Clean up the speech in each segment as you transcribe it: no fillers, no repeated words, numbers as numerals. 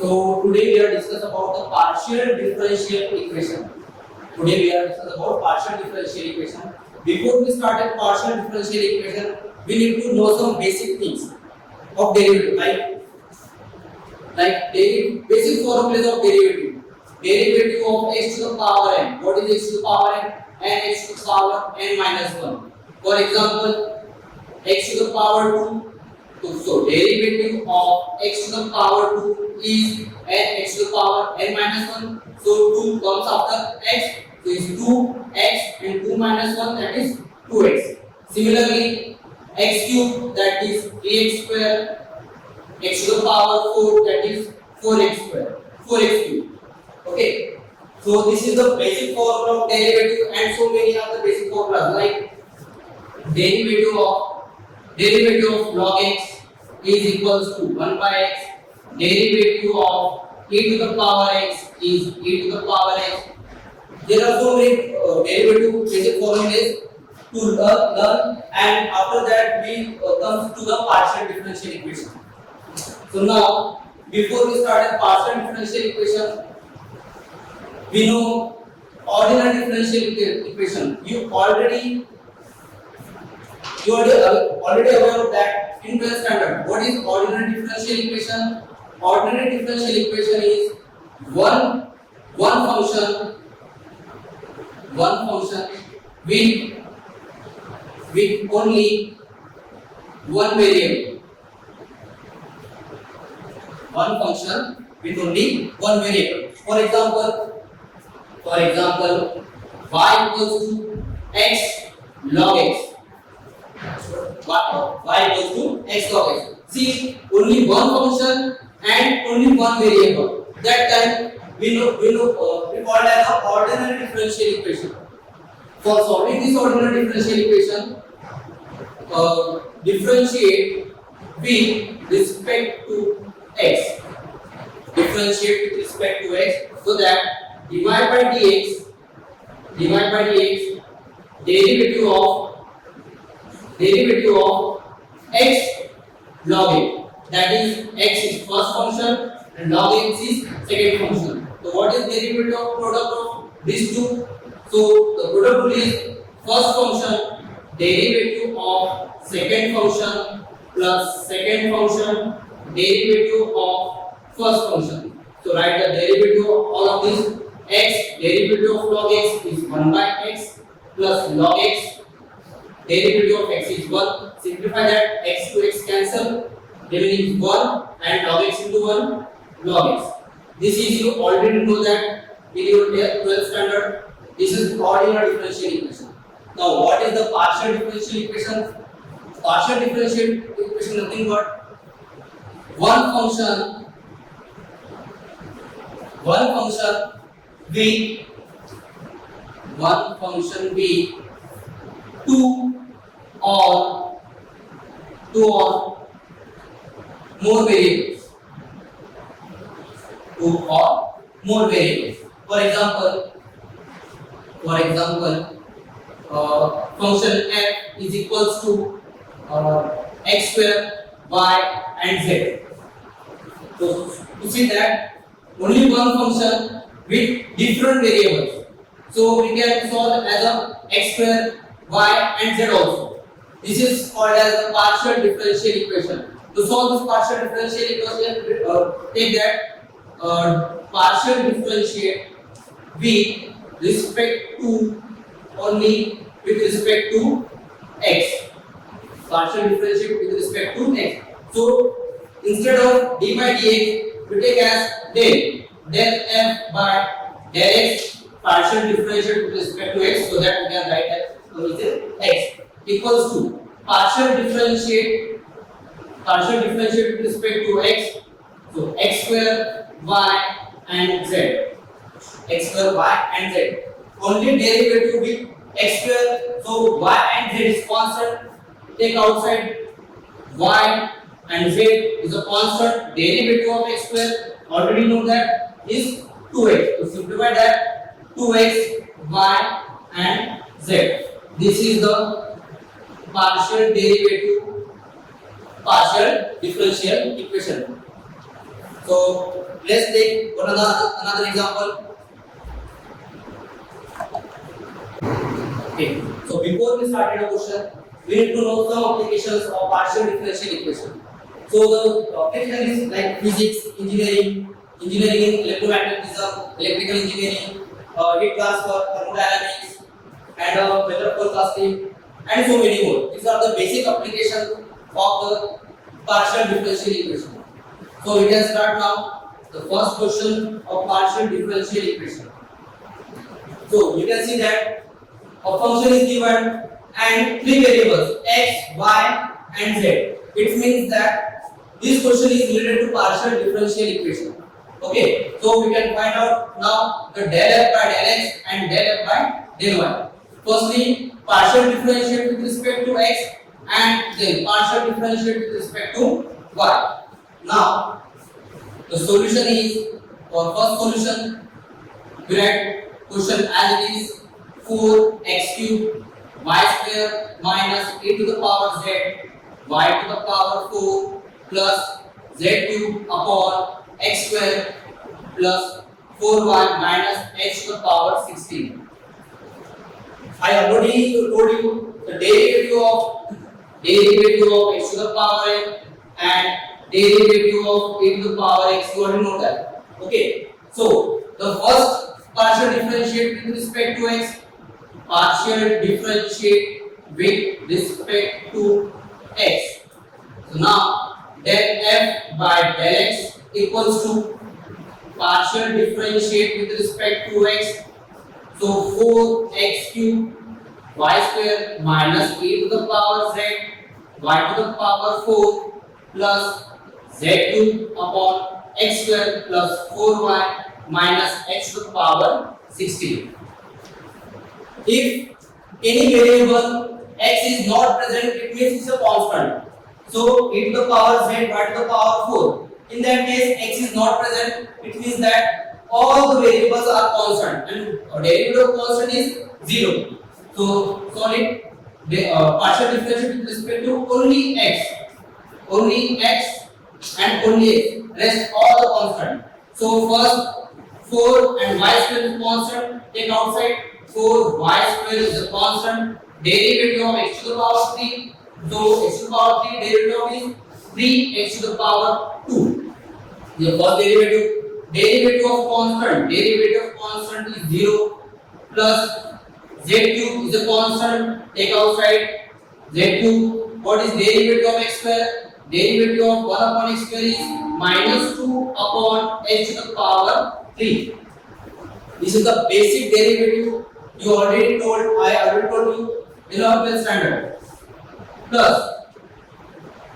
So today we are discuss about the partial differential equation. Today we are discuss about partial differential equation. Before we start a partial differential equation, we need to know some basic things of derivative, basic formulas of derivative. Derivative of x to the power n. What is x to the power n? N x to the power n minus 1. For example, x to the power 2. So derivative of x to the power 2 is n x to the power n minus 1. So 2 comes after x. So is 2x and 2 minus 1, that is 2x. Similarly, x cube, that is 3x square, x to the power 4, that is 4x square, 4x cube. Okay. So this is the basic formula of derivative, and so many other basic formulas like derivative of log x is equals to 1 by x. Derivative of e to the power x is e to the power x. There are so many derivative basic formulas to learn, and after that we comes to the partial differential equation. So now, before we start a partial differential equation, we know ordinary differential equation. You already aware of that in 12th standard. What is ordinary differential equation? Ordinary differential equation is one function with only one variable. One function with only one variable. For example, y equals to x log x. Y equals to x log x. See, only one function and only one variable. That time we call it as an ordinary differential equation. For solving this ordinary differential equation, differentiate with respect to x. Differentiate with respect to x, so that dy by dx derivative of x log x, that is x is first function and log x is second function. So what is derivative of product of these two? So the product rule is first function derivative of second function plus second function derivative of first function. So write the derivative of all of these. X derivative of log x is 1 by x plus log x. Derivative of x is 1. Simplify that, x to x cancel, remaining is 1 and log x into 1 log x. This is, you already know that in your 12th standard. This is ordinary differential equation. Now what is the partial differential equation? Partial differential equation nothing but one function with two or more variables. For example, function f is equals to x square, y and z. So you see that only one function with different variables. So we can solve as a x square, y and z also. This is called as the partial differential equation. To solve this partial differential equation, take that partial differentiate with respect to x. Partial differentiate with respect to x. So instead of d by dx, we take as del f by del x. Partial differentiate with respect to x, so that we can write as x equals to partial differentiate with respect to x. So x square, y and z. X square, y and z. Only derivative with x square, so y and z is constant. Take outside, y and z is a constant. Derivative of x square, already know that, is 2x. So simplify that, 2x, y and z. This is the partial differential equation. So let's take another example. Okay. So before we started the question, we need to know some applications of partial differential equation. So the application is like physics, engineering in electromagnetism, electrical engineering, heat transfer, thermodynamics, and weather forecasting, and so many more. These are the basic applications of the partial differential equation. So we can start now the first question of partial differential equation. So you can see that a function is given and three variables x, y, and z. It means that this question is related to partial differential equation. Okay, so we can find out now the del f by del x and del f by del y. Firstly, partial differentiate with respect to x and then partial differentiate with respect to y. Now, the solution is, for first solution, we write question as it is 4x cube y square minus a to the power z y to the power 4 plus z cube upon x square plus 4y minus h to the power 16. I already told you the derivative of x to the power n and derivative of a to the power x. You already know that. Okay. So the first partial differentiate with respect to x, partial differentiate with respect to x. So now del f by del x equals to partial differentiate with respect to x. So 4x cube y square minus a to the power z y to the power 4 plus z cube upon x square plus 4y minus h to the power 16. If any variable x is not present, it means it's a constant. So e to the power z y to the power 4. In that case, x is not present. It means that all the variables are constant and derivative of constant is 0. So solid partial differentiate with respect to only x and only x. Rest all the constant. So first 4 and y square is constant. Take outside 4 y square is a constant. Derivative of x to the power 3. So x to the power 3 derivative is 3x to the power 2. The first derivative of constant is 0 plus z cube is a constant. Take outside z cube. What is derivative of x square? Derivative of 1 upon x square is minus 2 upon h to the power 3. This is the basic derivative. I already told you in our base standard. Plus,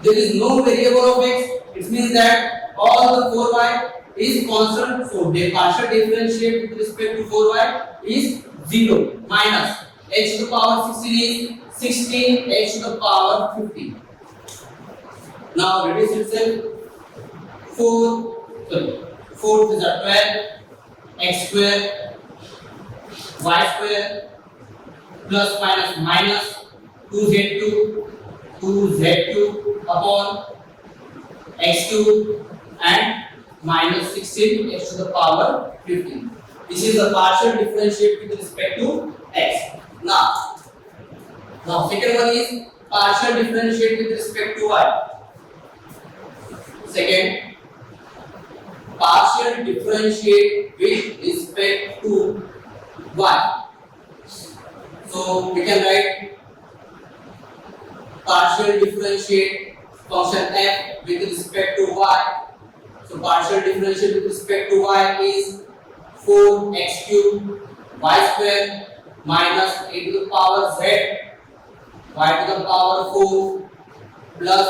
there is no variable of x. It means that all the 4y is constant. So the partial differentiate with respect to 4y is 0 minus h to the power 16 is 16 h to the power 15. Now reduce itself. 4 is a 12 x square y square plus minus 2z2 upon x cube and minus 16 x to the power 15. This is the partial differentiate with respect to x. Now second one is partial differentiate with respect to y. Second, partial differentiate with respect to y. So we can write partial differentiate function f with respect to y. So partial differentiate with respect to y is 4x cube y square minus a to the power z y to the power 4 plus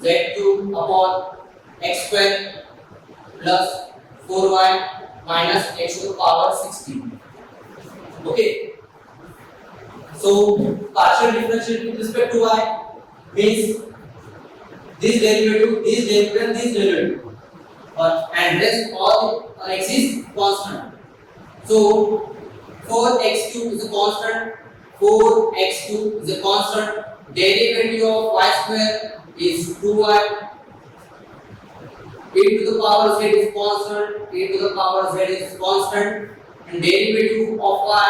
z cube upon x square plus 4y minus x to the power 16. Okay. So partial differentiate with respect to y means this derivative, this derivative, and rest all x is constant. So 4x cube is a constant. 4x cube is a constant. Derivative of y square is 2y e to the power z is constant, e to the power z is constant, and derivative of y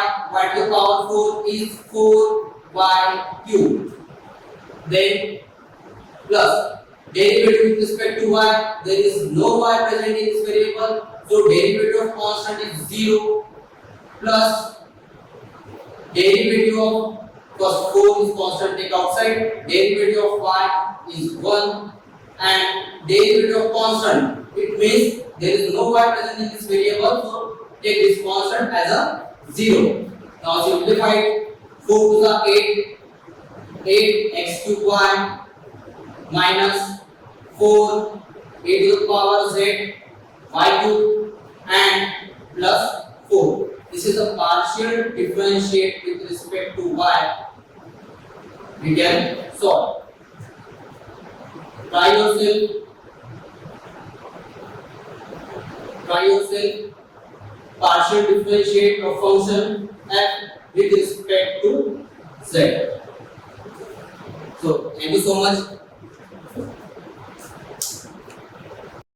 to the power 4 is 4y cube. Then plus derivative with respect to y, there is no y present in this variable, so derivative of constant is 0, plus derivative of first 4 is constant, take outside, derivative of y is 1, and derivative of constant, it means there is no y present in this variable, so take this constant as a 0. Now simplify it, 4 to the 8 x cube y minus 4 e to the power z y cube and plus 4. This is a partial differentiate with respect to y. We can solve. Try yourself. Partial differentiate of function f with respect to z. So thank you so much.